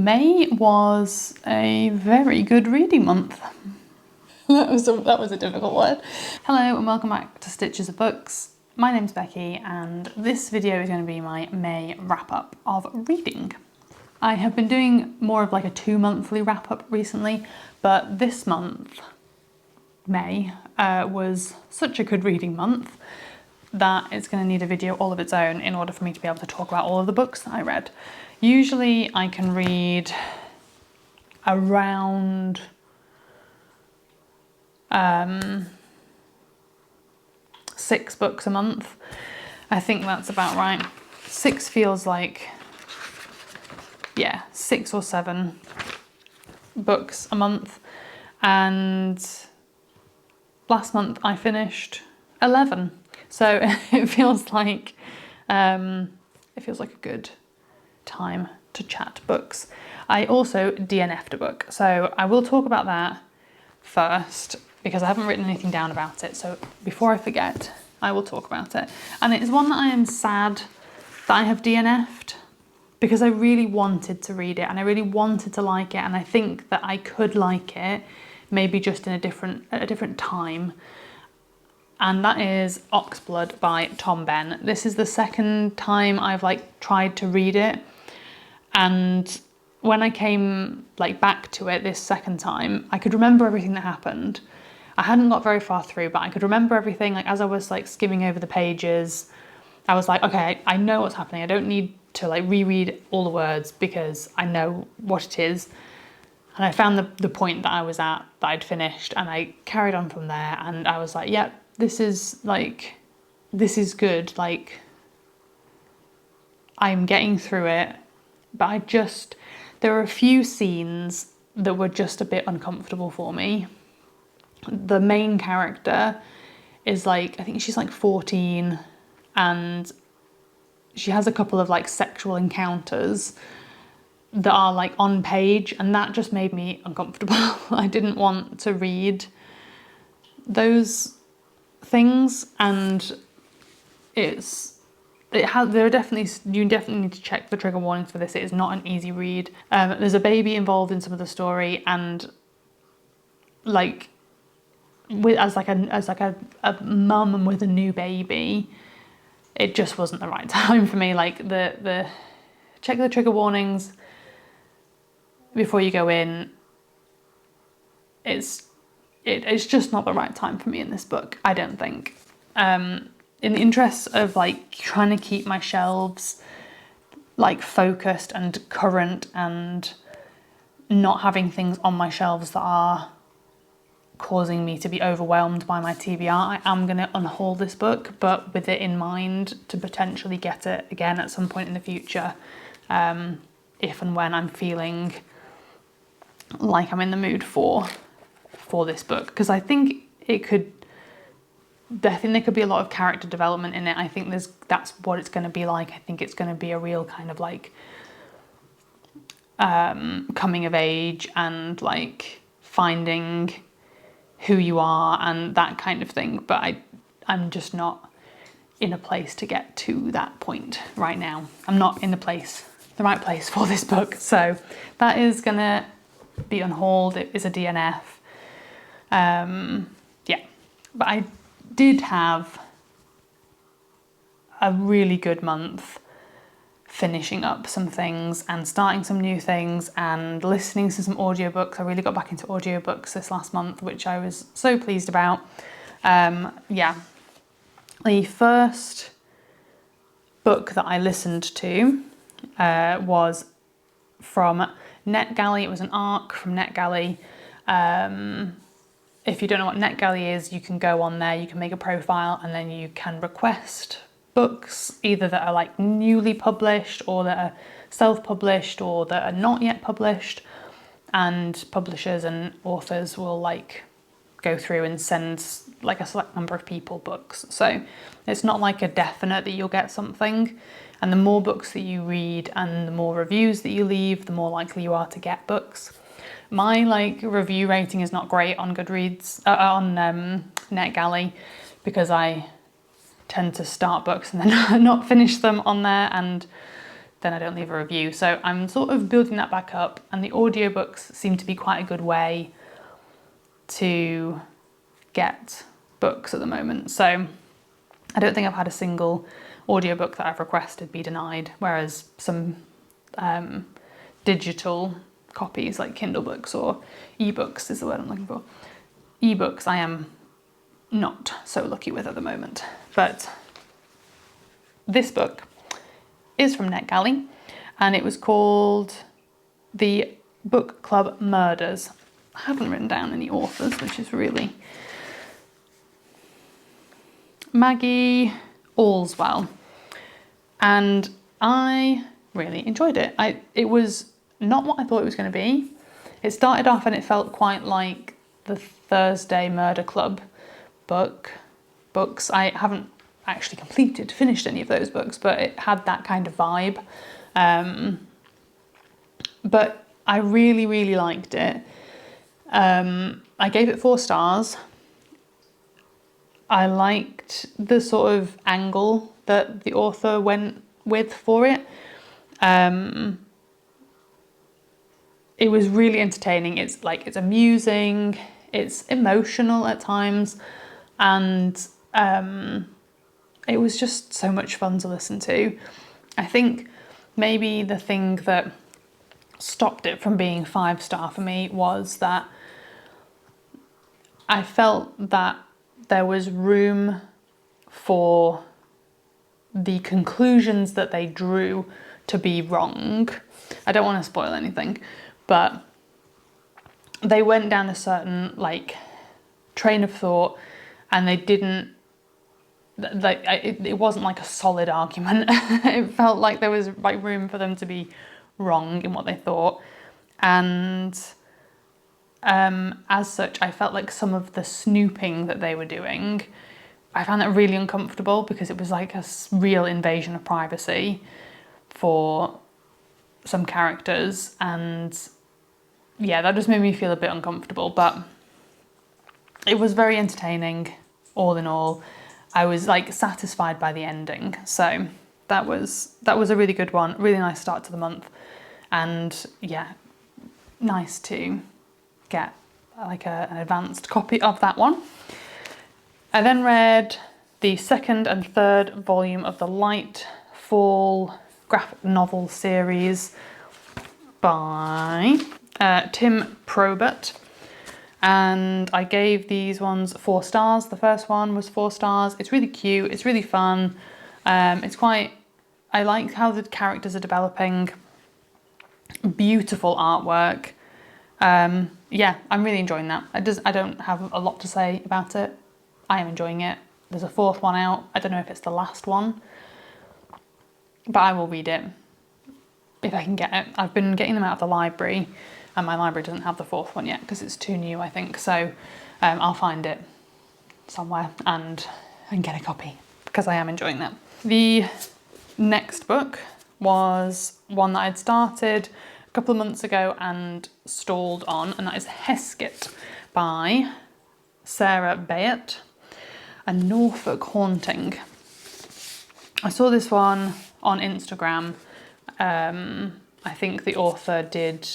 May was a very good reading month. That was a difficult word. Hello and welcome back to Stitches of Books. My name's Becky and this video is going to be my May wrap-up of reading. I have been doing more of like a 2-monthly wrap-up recently, but this month, May, was such a good reading month that it's going to need a video all of its own in order for me to be able to talk about all of the books that I read. Usually I can read around 6 books a month. I think that's about right. 6 feels like, yeah, 6 or 7 books a month. And last month I finished 11. So it feels like a good time to chat books. I also DNF'd a book, so I will talk about that first because I haven't written anything down about it. So before I forget, I will talk about it. And it's one that I am sad that I have DNF'd because I really wanted to read it and I really wanted to like it, and I think that I could like it, maybe just in a different time. And that is Oxblood by Tom Benn. This is the second time I've tried to read it, and when I came back to it this second time, I could remember everything that happened. I hadn't got very far through, but I could remember everything. As I was skimming over the pages, I was like, okay, I know what's happening. I don't need to reread all the words because I know what it is. And I found the point that I was at, that I'd finished, and I carried on from there, and I was like, yeah, this is good. I'm getting through it, but there were a few scenes that were just a bit uncomfortable for me. The main character is I think she's 14, and she has a couple of sexual encounters that are on page, and that just made me uncomfortable. I didn't want to read those things, and you definitely need to check the trigger warnings for this. It is not an easy read. There's a baby involved in some of the story, and as a mum with a new baby, it just wasn't the right time for me. Check the trigger warnings before you go in. It's just not the right time for me in this book, I don't think. In the interest of trying to keep my shelves focused and current and not having things on my shelves that are causing me to be overwhelmed by my TBR, I am going to unhaul this book, but with it in mind to potentially get it again at some point in the future, if and when I'm feeling like I'm in the mood for this book, because I think there could be a lot of character development in it. I think that's what it's going to be like. I think it's going to be a real kind of coming of age and finding who you are and that kind of thing. But I'm just not in a place to get to that point right now. I'm not in the right place for this book. So that is going to be unhauled. It is a DNF. Yeah, but I did have a really good month finishing up some things and starting some new things and listening to some audiobooks. I really got back into audiobooks this last month, which I was so pleased about. Yeah, the first book that I listened to was from NetGalley. It was an ARC from NetGalley. If you don't know what NetGalley is, you can go on there, you can make a profile, and then you can request books either that are newly published or that are self-published or that are not yet published, and publishers and authors will go through and send a select number of people books. So it's not a definite that you'll get something, and the more books that you read and the more reviews that you leave, the more likely you are to get books. My review rating is not great on Goodreads, on NetGalley, because I tend to start books and then not finish them on there, and then I don't leave a review. So I'm sort of building that back up, and the audiobooks seem to be quite a good way to get books at the moment. So I don't think I've had a single audiobook that I've requested be denied, whereas some digital copies like Kindle books or ebooks is the word I'm looking for. Ebooks I am not so lucky with at the moment. But this book is from NetGalley, and it was called The Book Club Murders. I haven't written down any authors, which is really... Maggie Allswell, and I really enjoyed it. It was not what I thought it was going to be. It started off and it felt quite like the Thursday Murder Club books. I haven't actually finished any of those books, but it had that kind of vibe. But I really, really liked it. I gave it 4 stars. I liked the sort of angle that the author went with for it. It was really entertaining. It's amusing, it's emotional at times, and it was just so much fun to listen to. I think maybe the thing that stopped it from being 5-star for me was that I felt that there was room for the conclusions that they drew to be wrong. I don't want to spoil anything, but they went down a certain train of thought, and they didn't it wasn't like a solid argument. It felt like there was room for them to be wrong in what they thought, and as such, I felt like some of the snooping that they were doing, I found that really uncomfortable, because it was like a real invasion of privacy for some characters, and yeah, that just made me feel a bit uncomfortable. But it was very entertaining, all in all. I was satisfied by the ending, so that was a really good one. Really nice start to the month, and yeah, nice to get an advanced copy of that one. I then read the 2nd and 3rd volume of the Light Fall graphic novel series by Tim Probert, and I gave these ones 4 stars. The first one was 4 stars. It's really cute, it's really fun. I like how the characters are developing. Beautiful artwork. Yeah, I'm really enjoying that. I don't have a lot to say about it. I am enjoying it. There's a 4th one out. I don't know if it's the last one, but I will read it if I can get it. I've been getting them out of the library, and my library doesn't have the 4th one yet because it's too new, I think. So I'll find it somewhere and get a copy, because I am enjoying that. The next book was one that I'd started a couple of months ago and stalled on, and that is Heskett by Sarah Bayett, A Norfolk Haunting. I saw this one on Instagram. I think the author did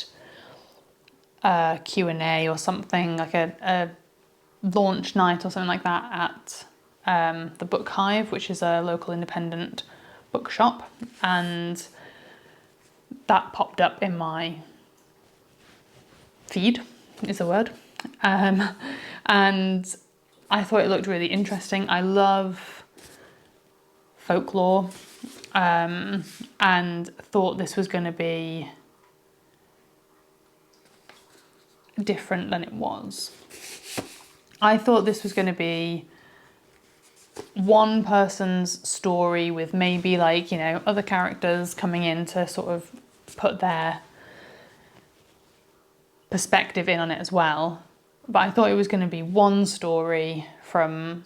a Q&A or something, like a launch night or something like that at the Book Hive, which is a local independent bookshop, and that popped up in my feed, is the word. And I thought it looked really interesting. I love folklore, and thought this was going to be different than it was. I thought this was going to be one person's story with maybe other characters coming in to sort of put their perspective in on it as well. But I thought it was going to be one story from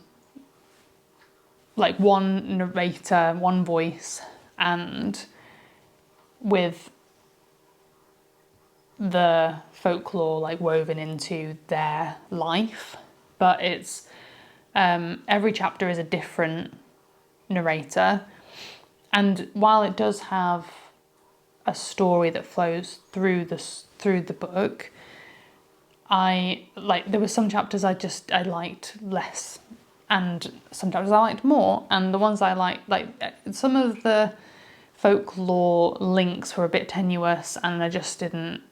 one narrator, one voice, and with the folklore woven into their life. But it's every chapter is a different narrator, and while it does have a story that flows through the book. There were some chapters I liked less, and some chapters I liked more, and the ones I liked, like some of the folklore links were a bit tenuous and I just didn't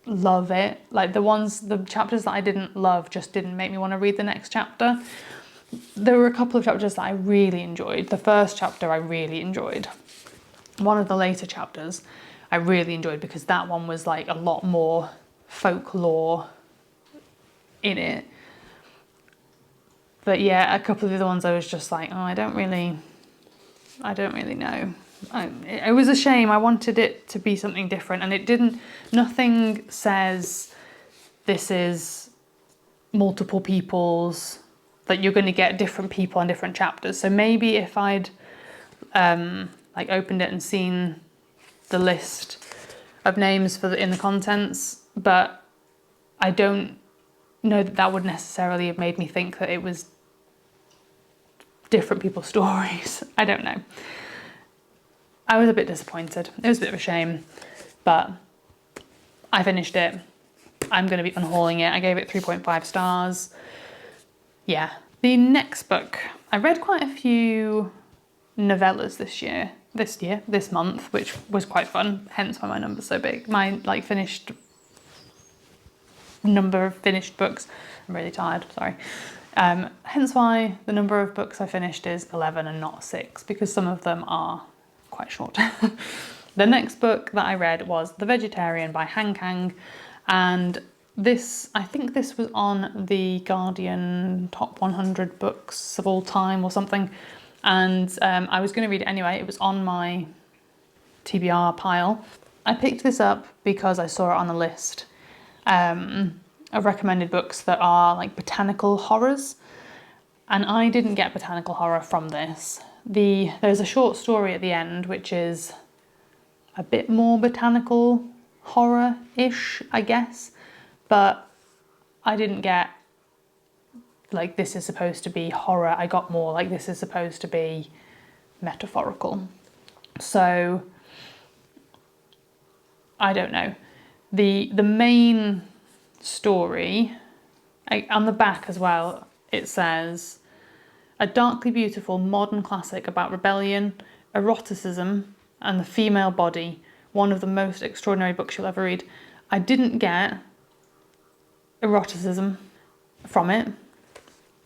love it. Like the chapters that I didn't love just didn't make me want to read the next chapter. There were a couple of chapters that I really enjoyed. The first chapter I really enjoyed. One of the later chapters I really enjoyed because that one was like a lot more folklore in it. But yeah, a couple of the other ones I was just like, oh, I don't really know. It was a shame. I wanted it to be something different, and it didn't. Nothing says this is multiple people's, that you're going to get different people on different chapters. So maybe if I'd opened it and seen the list of names in the contents, but I don't know that would necessarily have made me think that it was different people's stories. I don't know. I was a bit disappointed. It was a bit of a shame, but I finished it. I'm going to be unhauling it. I gave it 3.5 stars. Yeah. The next book, I read quite a few novellas this month, which was quite fun, hence why my number's so big. My number of finished books, I'm really tired, sorry. Hence why the number of books I finished is 11 and not 6, because some of them are quite short. The next book that I read was The Vegetarian by Han Kang, and I think this was on the Guardian top 100 books of all time or something, and I was going to read it anyway. It was on my TBR pile. I picked this up because I saw it on a list of recommended books that are like botanical horrors, and I didn't get botanical horror from this. There's a short story at the end which is a bit more botanical horror-ish, I guess, but I didn't get like this is supposed to be horror. I got more like this is supposed to be metaphorical. So I don't know. The main story, on the back as well, it says, a darkly beautiful modern classic about rebellion, eroticism, and the female body. One of the most extraordinary books you'll ever read. I didn't get eroticism from it.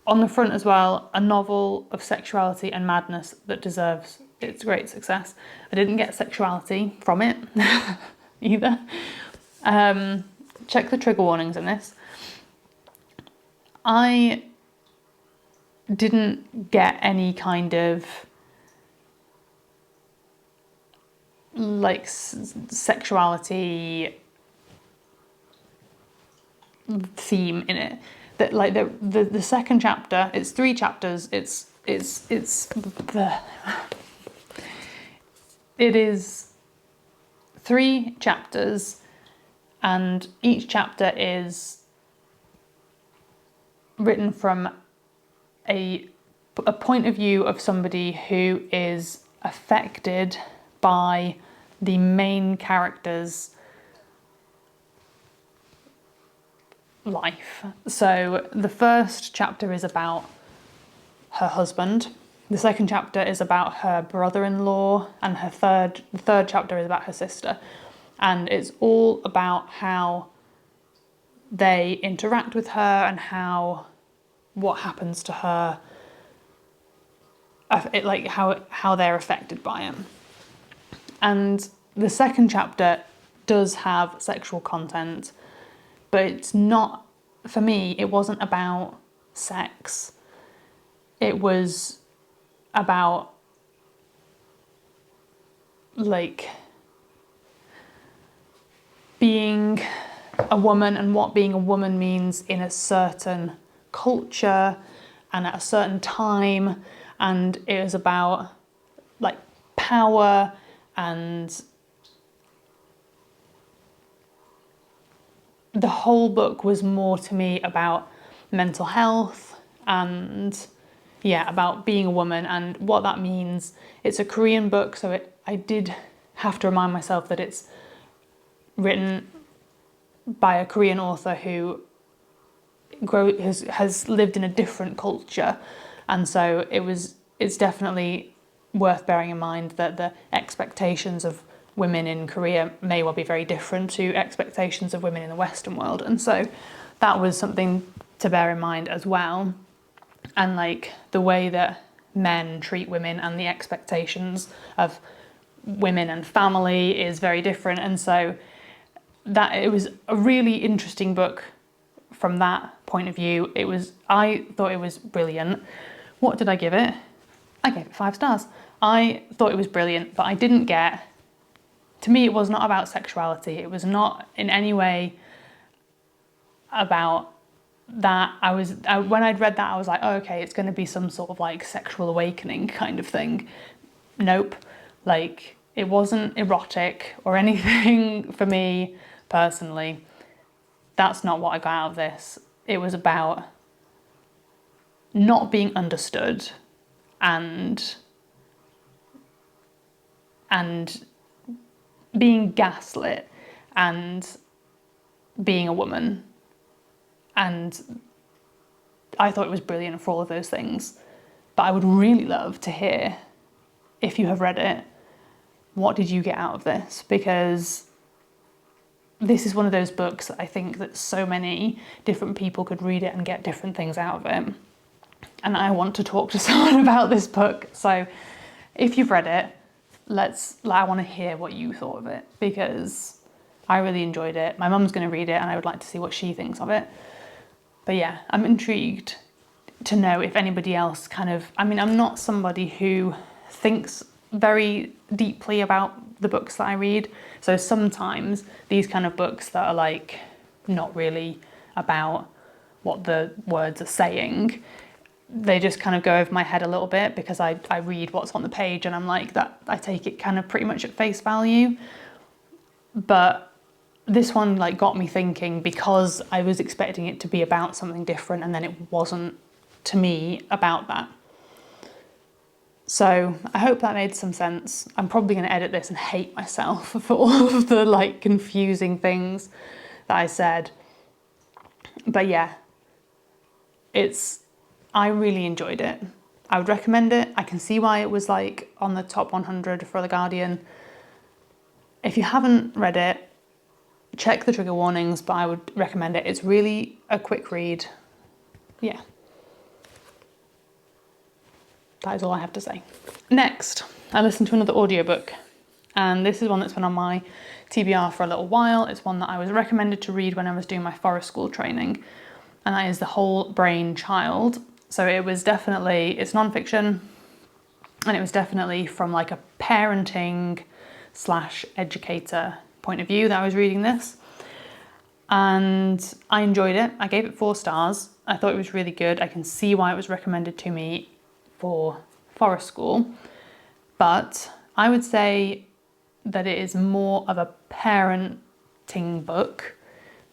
On the front as well, a novel of sexuality and madness that deserves its great success. I didn't get sexuality from it either. Check the trigger warnings in this. I didn't get any kind of like sexuality theme in it. That like the second chapter, it's 3 chapters. It is 3 chapters, and each chapter is written from a point of view of somebody who is affected by the main character's life. So the first chapter is about her husband. The second chapter is about her brother-in-law, and the third chapter is about her sister. And it's all about how they interact with her and what happens to her, how they're affected by it. And the second chapter does have sexual content, but it's not, for me, it wasn't about sex. It was about like being a woman and what being a woman means in a certain culture and at a certain time, and it was about like power and the whole book was more to me about mental health and about being a woman and what that means. It's a Korean book, so I did have to remind myself that it's written by a Korean author who has lived in a different culture, and so it's definitely worth bearing in mind that the expectations of women in Korea may well be very different to expectations of women in the Western world, and so that was something to bear in mind as well. And like the way that men treat women and the expectations of women and family is very different, and so that it was a really interesting book from that point of view. I thought it was brilliant. What did I give it? I gave it 5 stars. I thought it was brilliant, but I didn't get, to me it was not about sexuality. It was not in any way about that. When I'd read that, I was like, oh, okay, it's going to be some sort of like sexual awakening kind of thing. Nope. Like, it wasn't erotic or anything for me personally. That's not what I got out of this. It was about not being understood and being gaslit and being a woman. And I thought it was brilliant for all of those things. But I would really love to hear, if you have read it, what did you get out of this? Because this is one of those books that I think that so many different people could read it and get different things out of it. And I want to talk to someone about this book. So if you've read it, I want to hear what you thought of it, because I really enjoyed it. My mum's going to read it and I would like to see what she thinks of it. But yeah, I'm intrigued to know if anybody else I'm not somebody who thinks very deeply about the books that I read. So sometimes these kind of books that are like not really about what the words are saying, they just kind of go over my head a little bit, because I read what's on the page and I'm like, that I take it kind of pretty much at face value. But this one like got me thinking, because I was expecting it to be about something different, and then it wasn't, to me, about that. So I hope that made some sense. I'm probably going to edit this and hate myself for all of the like confusing things that I said. But yeah, I really enjoyed it. I would recommend it. I can see why it was like on the top 100 for The Guardian. If you haven't read it, check the trigger warnings, but I would recommend it. It's really a quick read. Yeah. That is all I have to say. Next, I listened to another audiobook, and this is one that's been on my TBR for a little while. It's one that I was recommended to read when I was doing my forest school training, and that is The Whole Brain Child. So it's non-fiction, and it was definitely from like a parenting / educator point of view that I was reading this. And I enjoyed it. I gave it 4 stars. I thought it was really good. I can see why it was recommended to me for forest school, but I would say that it is more of a parenting book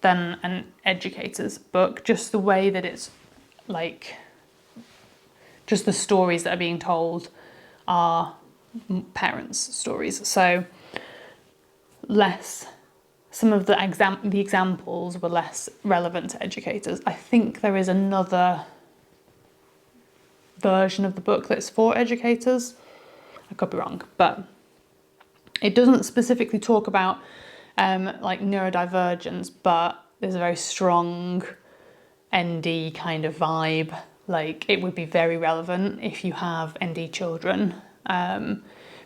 than an educator's book. Just the way that it's like, just the stories that are being told are parents' stories. So some of the examples were less relevant to educators. I think there is another version of the book that's for educators. I could be wrong, but it doesn't specifically talk about like neurodivergence, but there's a very strong ND kind of vibe. Like, it would be very relevant if you have ND children,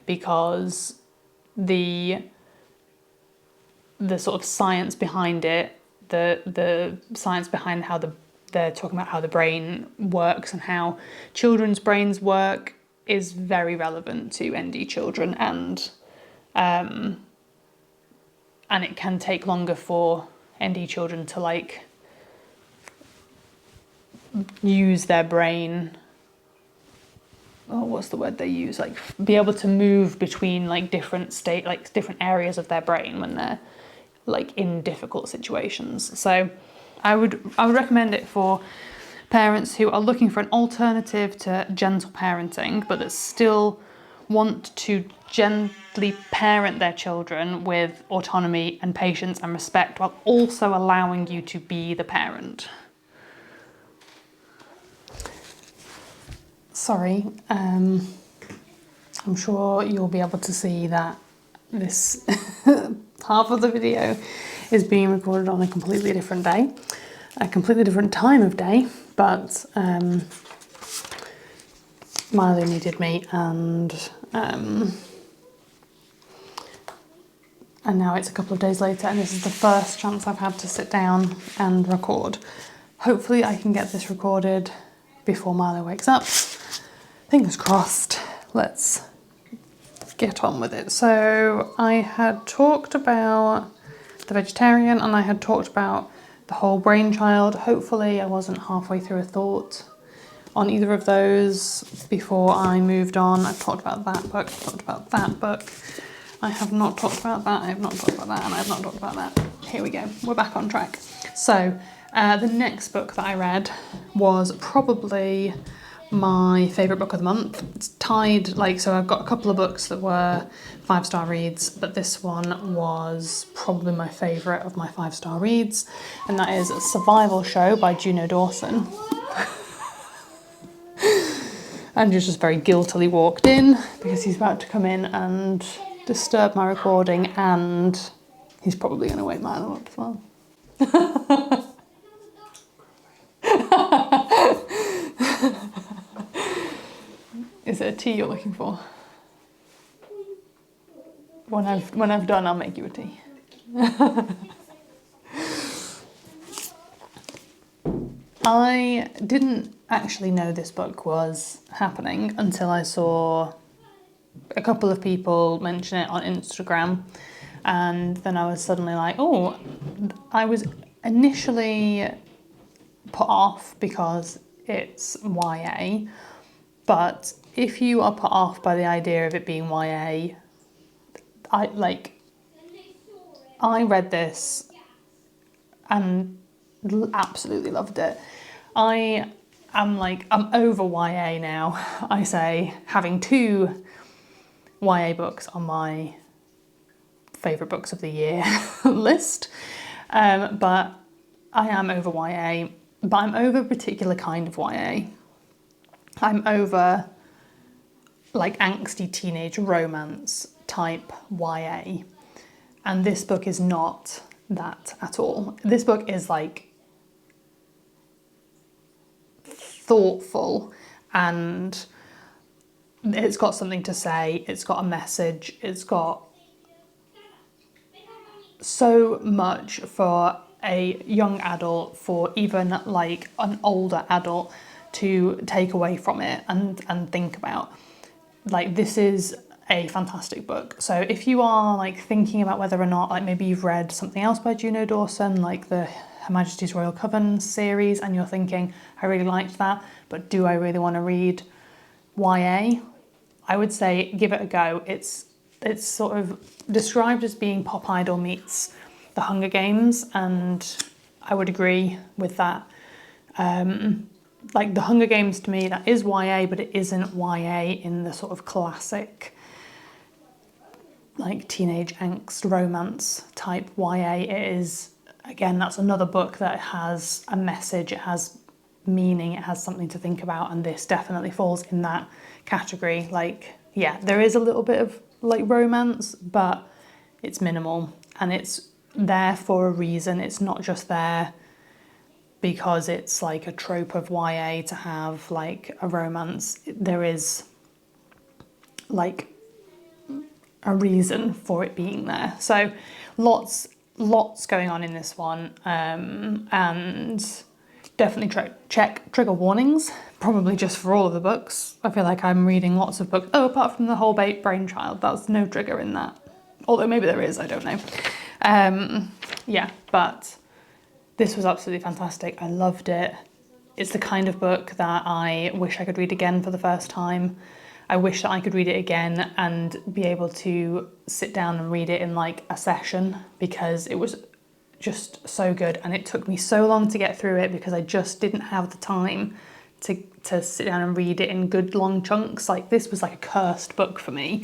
because the sort of science behind it, the science behind how they're talking about how the brain works and how children's brains work is very relevant to ND children, and it can take longer for ND children to like use their brain. Oh, what's the word they use? Like, be able to move between like different areas of their brain when they're like in difficult situations. So I would recommend it for parents who are looking for an alternative to gentle parenting, but that still want to gently parent their children with autonomy and patience and respect while also allowing you to be the parent. Sorry, I'm sure you'll be able to see that this half of the video is being recorded on a completely different day, a completely different time of day, but Milo needed me, and now it's a couple of days later, and this is the first chance I've had to sit down and record. Hopefully I can get this recorded before Milo wakes up. Fingers crossed. Let's get on with it. So I had talked about the vegetarian and I had talked about the whole brainchild. Hopefully I wasn't halfway through a thought on either of those before I moved on. I've talked about that book, I've talked about that book. I have not talked about that, I have not talked about that, and I have not talked about that. Here we go, we're back on track. So the next book that I read was probably my favourite book of the month. It's tied, so I've got a couple of books that were 5-star reads, but this one was probably my favourite of my 5-star reads, and that is Survival Show by Juno Dawson. Andrew's just very guiltily walked in because he's about to come in and disturb my recording, and he's probably going to wake Milo up as well. Is it a tea you're looking for? When I've done, I'll make you a tea. I didn't actually know this book was happening until I saw a couple of people mention it on Instagram, and then I was suddenly like, oh, I was initially put off because it's YA, but if you are put off by the idea of it being YA, I read this and absolutely loved it. I'm over YA now. I say, having 2 YA books on my favourite books of the year list, but I am over YA, but I'm over a particular kind of YA. I'm over angsty teenage romance type YA, and this book is not that at all. This book is thoughtful, and it's got something to say, it's got a message, it's got so much for a young adult, for even an older adult to take away from it and think about. This is a fantastic book. So if you are thinking about whether or not maybe you've read something else by Juno Dawson, the Her Majesty's Royal Coven series, and you're thinking, I really liked that, but do I really want to read YA? I would say give it a go. It's sort of described as being Pop Idol meets The Hunger Games, and I would agree with that. The Hunger Games, to me, that is YA, but it isn't YA in the sort of classic teenage angst romance type YA. It is, again, that's another book that has a message, it has meaning, it has something to think about, and this definitely falls in that category. Yeah, there is a little bit of romance, but it's minimal, and it's there for a reason. It's not just there because it's a trope of YA to have a romance. There is a reason for it being there. So lots going on in this one, and definitely check trigger warnings, probably just for all of the books. I feel like I'm reading lots of books. Oh, apart from the whole brainchild, that's no trigger in that. Although maybe there is, I don't know. Yeah, but this was absolutely fantastic. I loved it. It's the kind of book that I wish I could read again for the first time. I wish that I could read it again and be able to sit down and read it in a session, because it was just so good, and it took me so long to get through it because I just didn't have the time to sit down and read it in good long chunks. Like, this was like a cursed book for me.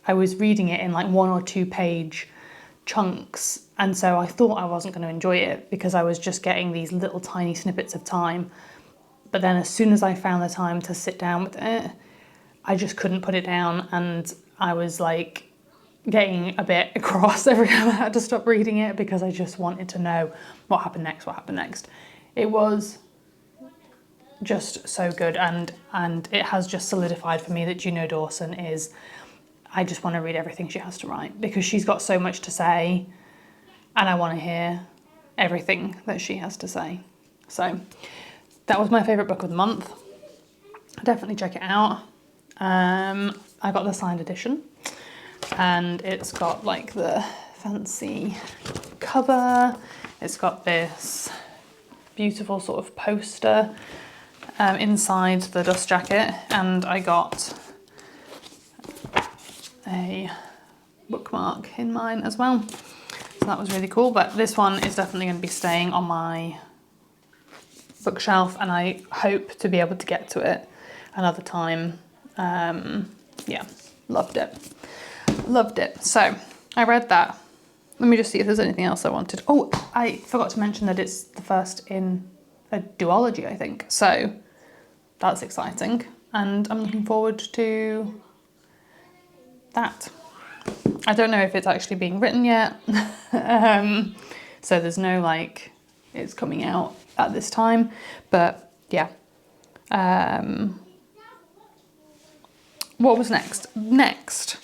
I was reading it in like 1 or 2 page chunks, and so I thought I wasn't going to enjoy it because I was just getting these little tiny snippets of time. But then as soon as I found the time to sit down with it, I just couldn't put it down, and I was like getting a bit cross every time I had to stop reading it because I just wanted to know what happened next. It was just so good, and it has just solidified for me that Juno Dawson is, I just want to read everything she has to write because she's got so much to say and I want to hear everything that she has to say. So that was my favourite book of the month. Definitely check it out. I got the signed edition, and it's got like the fancy cover. It's got this beautiful sort of poster inside the dust jacket, and I got a bookmark in mine as well. So that was really cool, but this one is definitely going to be staying on my bookshelf, and I hope to be able to get to it another time. Yeah, loved it. So I read that. Let me just see if there's anything else I wanted. Oh, I forgot to mention that it's the first in a duology, I think. So that's exciting, and I'm looking forward to that. I don't know if it's actually being written yet. So there's no like it's coming out at this time, but yeah. What was next? Next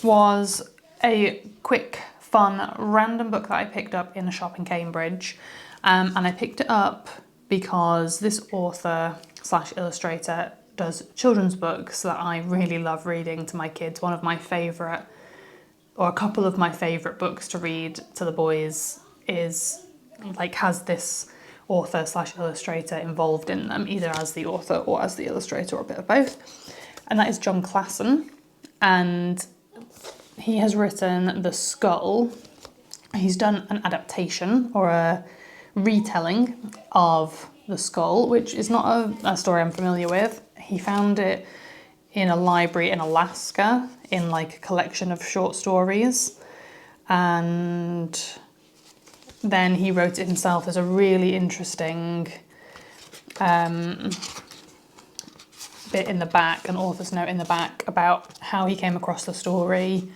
was a quick, fun, random book that I picked up in a shop in Cambridge. And I picked it up because this author / illustrator does children's books that I really love reading to my kids. One of my favourite, or a couple of my favourite books to read to the boys is like has this author / illustrator involved in them, either as the author or as the illustrator, or a bit of both. And that is John Classon, and he has written The Skull. He's done an adaptation or a retelling of The Skull, which is not a story I'm familiar with. He found it in a library in Alaska in like a collection of short stories, and then he wrote it himself as a really interesting bit in the back, an author's note in the back about how he came across the story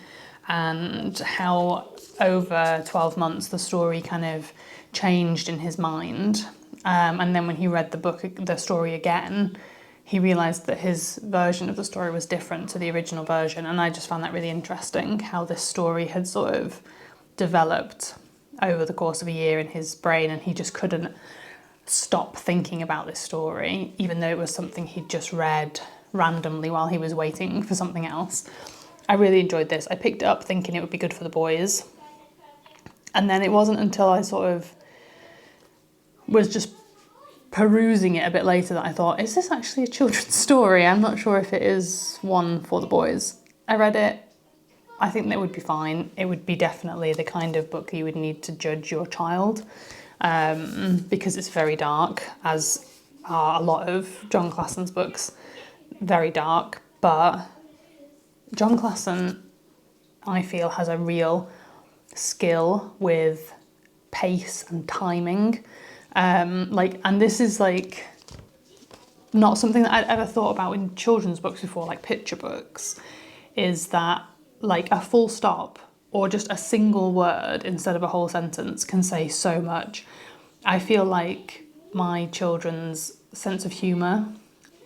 and how over 12 months the story kind of changed in his mind. And then when he read the story again, he realised that his version of the story was different to the original version. And I just found that really interesting, how this story had sort of developed over the course of a year in his brain, and he just couldn't stop thinking about this story, even though it was something he'd just read randomly while he was waiting for something else. I really enjoyed this. I picked it up thinking it would be good for the boys, and then it wasn't until I sort of was just perusing it a bit later that I thought, is this actually a children's story? I'm not sure if it is one for the boys. I read it. I think that would be fine. It would be definitely the kind of book you would need to judge your child, because it's very dark, as are a lot of John Classon's books, very dark. But John Classon, I feel, has a real skill with pace and timing. And this is like not something that I'd ever thought about in children's books before, like picture books, is that like a full stop or just a single word instead of a whole sentence can say so much. I feel like my children's sense of humour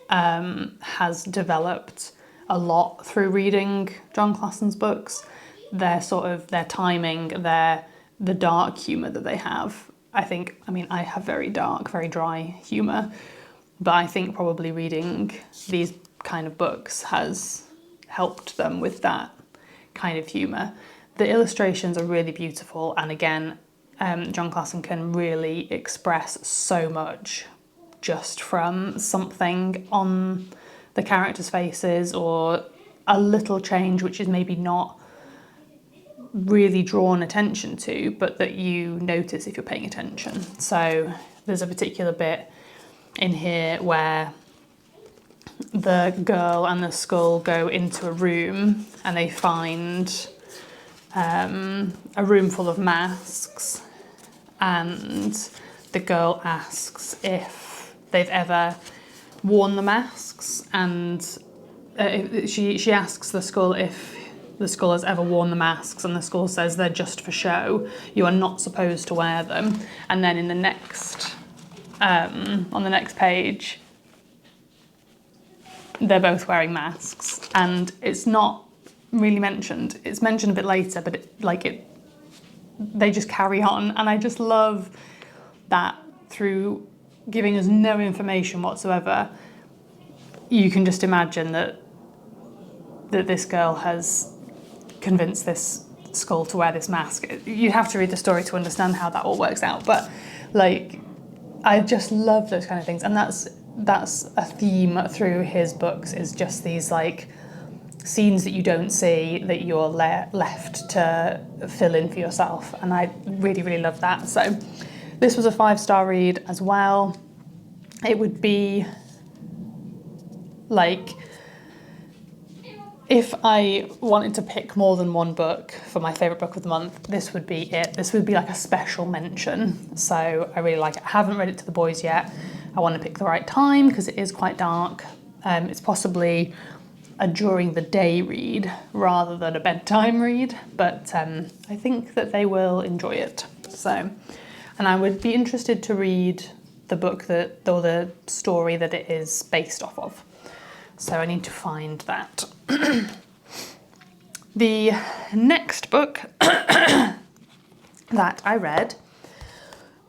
has developed a lot through reading John Classon's books. Their timing, the dark humour that they have. I have very dark, very dry humour, but I think probably reading these kind of books has helped them with that kind of humour. The illustrations are really beautiful, and again, John Classon can really express so much just from something on the characters' faces, or a little change which is maybe not really drawn attention to, but that you notice if you're paying attention. So there's a particular bit in here where the girl and the skull go into a room and they find a room full of masks, and the girl asks if they've ever worn the masks, and she asks the skull if the skull has ever worn the masks, and the skull says they're just for show, you are not supposed to wear them. And then in the next on the next page they're both wearing masks, and it's not really mentioned. It's mentioned a bit later, but they just carry on, and I just love that through giving us no information whatsoever, you can just imagine that this girl has convinced this skull to wear this mask. You'd have to read the story to understand how that all works out, but like, I just love those kind of things, and that's a theme through his books, is just these like scenes that you don't see that you're left to fill in for yourself, and I really, really love that. So this was a 5-star read as well. It would be like, if I wanted to pick more than one book for my favourite book of the month, this would be it. This would be like a special mention. So I really like it. I haven't read it to the boys yet. I want to pick the right time because it is quite dark. It's possibly a during the day read rather than a bedtime read, but I think that they will enjoy it. So, and I would be interested to read the book or the story that it is based off of. So I need to find that. The next book that I read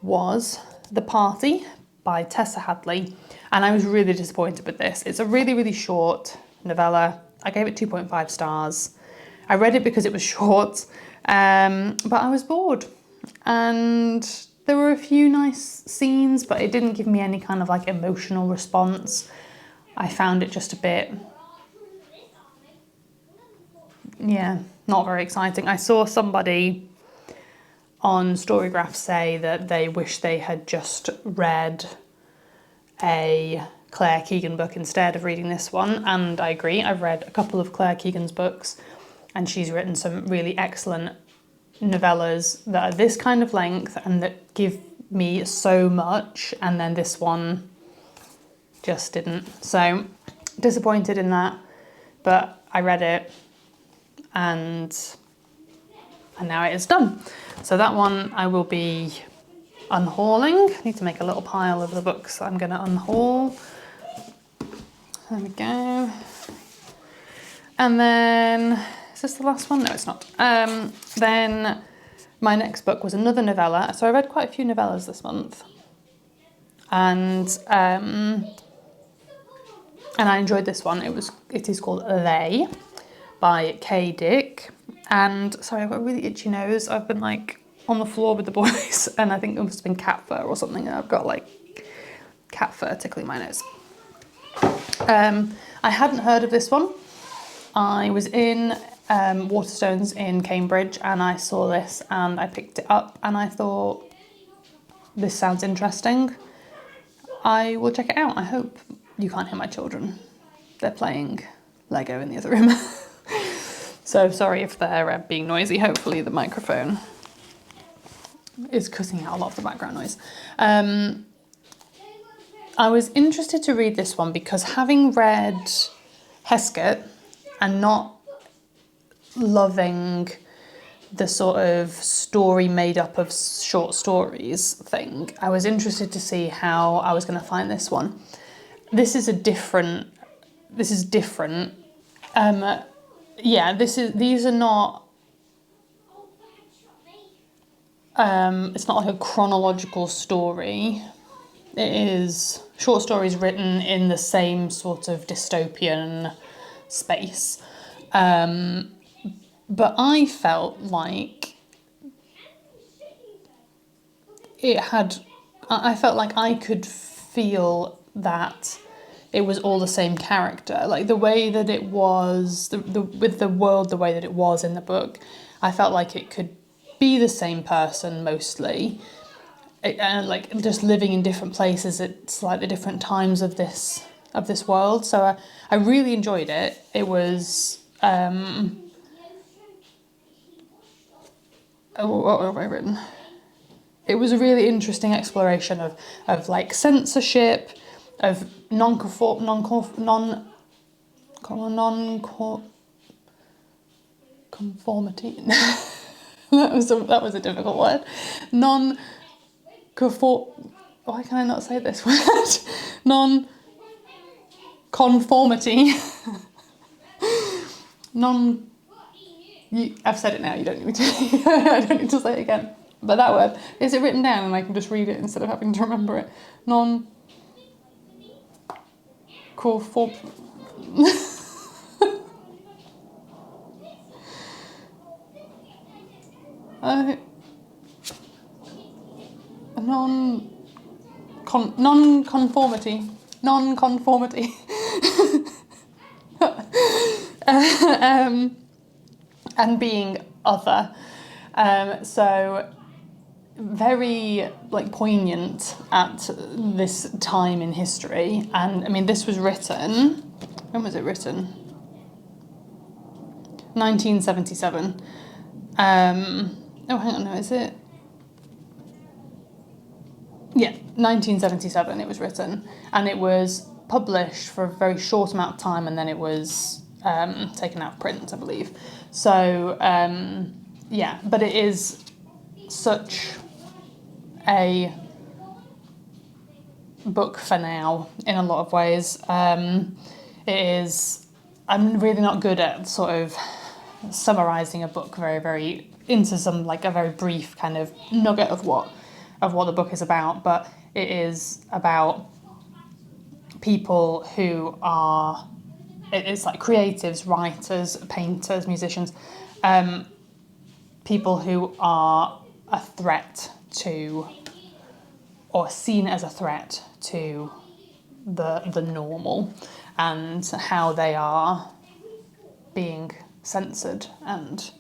was The Party by Tessa Hadley, and I was really disappointed with this. It's a really, really short novella. I gave it 2.5 stars. I read it because it was short, but I was bored, and there were a few nice scenes, but it didn't give me any kind of like emotional response. I found it just a bit, not very exciting. I saw somebody on Storygraph say that they wish they had just read a Claire Keegan book instead of reading this one, and I agree. I've read a couple of Claire Keegan's books, and she's written some really excellent novellas that are this kind of length and that give me so much, and then this one just didn't. So disappointed in that, but I read it and now it is done. So that one I will be unhauling. I need to make a little pile of the books that I'm going to unhaul. There we go. And then, is this the last one? No, it's not. Then my next book was another novella. So I read quite a few novellas this month. And I enjoyed this one. It is called They by Kay Dick. And sorry, I've got a really itchy nose. I've been like on the floor with the boys, and I think it must have been cat fur or something. I've got like cat fur tickling my nose. I hadn't heard of this one. I was in Waterstones in Cambridge and I saw this and I picked it up and I thought, this sounds interesting. I will check it out. I hope you can't hear my children. They're playing Lego in the other room. So sorry if they're being noisy. Hopefully the microphone is cutting out a lot of the background noise. I was interested to read this one because having read Heskett and not loving the sort of story made up of short stories thing, I was interested to see how I was going to find this one. This is different. These are not, it's not like a chronological story. It is short stories written in the same sort of dystopian space. But I felt like I felt like I could feel that it was all the same character. Like the way that it was, with the world, the way that it was in the book, I felt like it could be the same person mostly. And like just living in different places at slightly different times of this this world. So I really enjoyed it. It was what have I written? It was a really interesting exploration of like censorship, of conformity. that was a difficult word. Why can I not say this word? Non-conformity. I've said it now. You don't need me to. I don't need to say it again. But that word, is it written down and I can just read it instead of having to remember it? Non-conform. Non-conformity. Non-conformity. And being other. So very like poignant at this time in history. And I mean, this was written, when was it written? 1977. Oh, hang on, no, is it? Yeah, 1977 it was written, and it was published for a very short amount of time, and then it was taken out of print, I believe. So, yeah, but it is such a book for now in a lot of ways. It is, I'm really not good at sort of summarising a book very, very into some like a very brief kind of nugget of what the book is about, but it is about people who are, it's like creatives, writers, painters, musicians, people who are a threat to, or seen as a threat to the normal, and how they are being censored and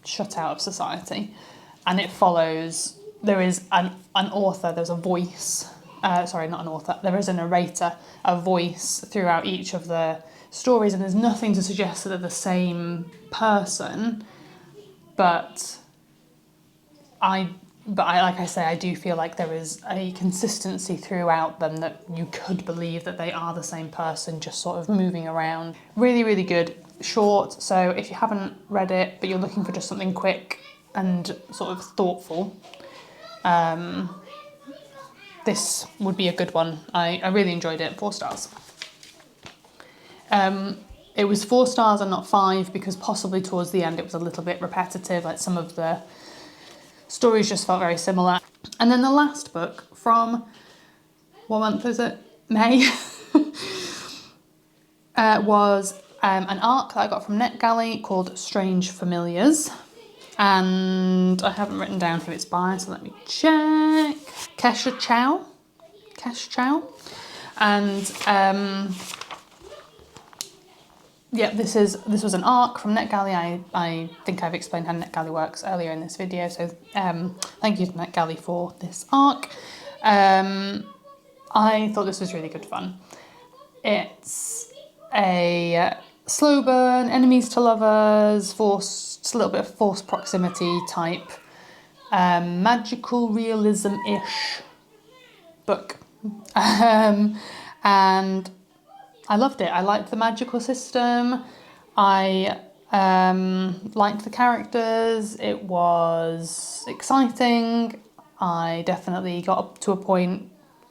shut out of society. And it follows, there is an author, there's a voice, sorry, not an author, there is a narrator, a voice throughout each of the stories, and there's nothing to suggest that they're the same person, but I like I say, I do feel like there is a consistency throughout them that you could believe that they are the same person, just sort of moving around. Really, really good. Short, so if you haven't read it, but you're looking for just something quick and sort of thoughtful, this would be a good one. I really enjoyed it. 4 stars. It was 4 stars and not 5 because possibly towards the end it was a little bit repetitive, like some of the stories just felt very similar. And then the last book from, what month is it? May, was an arc that I got from NetGalley called Strange Familiars. And I haven't written down who it's by, so let me check. Kesha Chow. And yeah, this was an arc from NetGalley. I think I've explained how NetGalley works earlier in this video, so thank you to NetGalley for this arc. I thought this was really good fun. It's a slow burn, enemies to lovers, just a little bit of forced proximity type, magical realism-ish book. And I loved it. I liked the magical system. I liked the characters. It was exciting. I definitely got up to a point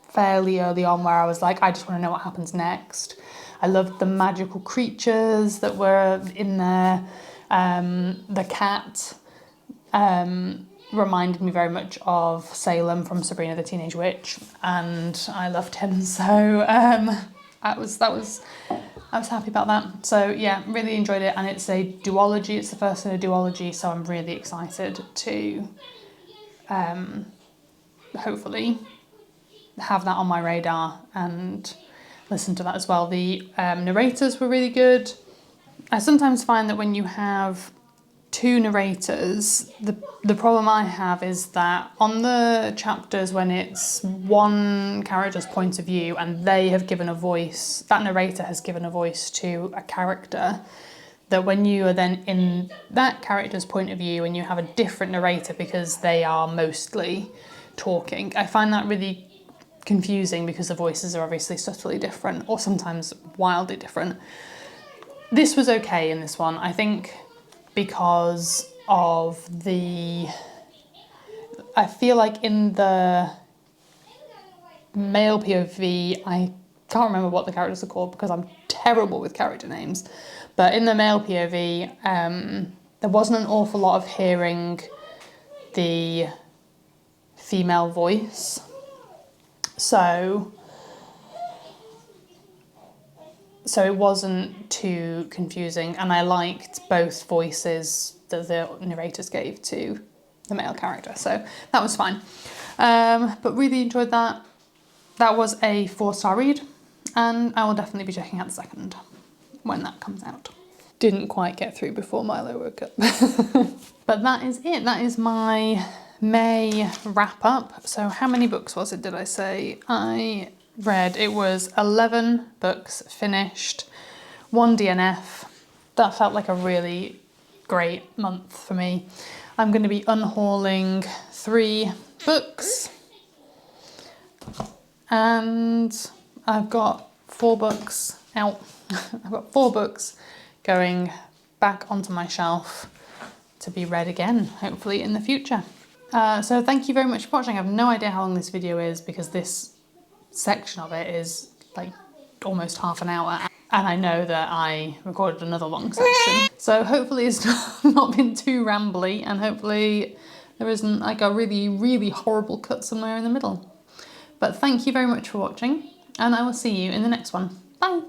fairly early on where I was like, I just want to know what happens next. I loved the magical creatures that were in there. The cat reminded me very much of Salem from Sabrina the Teenage Witch, and I loved him. So I was happy about that. So yeah, really enjoyed it, and it's a duology. It's the first in a duology, so I'm really excited to hopefully have that on my radar and listen to that as well. The narrators were really good. I sometimes find that when you have two narrators, the problem I have is that on the chapters when it's one character's point of view and they have given a voice, that narrator has given a voice to a character, that when you are then in that character's point of view and you have a different narrator because they are mostly talking, I find that really confusing because the voices are obviously subtly different or sometimes wildly different. This was okay in this one, I think, because of I feel like in the male POV, I can't remember what the characters are called because I'm terrible with character names, but in the male POV, there wasn't an awful lot of hearing the female voice. So it wasn't too confusing, and I liked both voices that the narrators gave to the male character, so that was fine. But really enjoyed that. That was a 4-star read, and I will definitely be checking out the second when that comes out. Didn't quite get through before Milo woke up. But that is it. That is my May wrap up. So how many books was it, did I say? I read, it was 11 books finished, 1 DNF. That felt like a really great month for me. I'm going to be unhauling 3 books, and I've got 4 books out. I've got 4 books going back onto my shelf to be read again, hopefully in the future. So thank you very much for watching. I have no idea how long this video is because this section of it is like almost half an hour, and I know that I recorded another long section. So hopefully it's not been too rambly, and hopefully there isn't like a really, really horrible cut somewhere in the middle. But thank you very much for watching, and I will see you in the next one. Bye!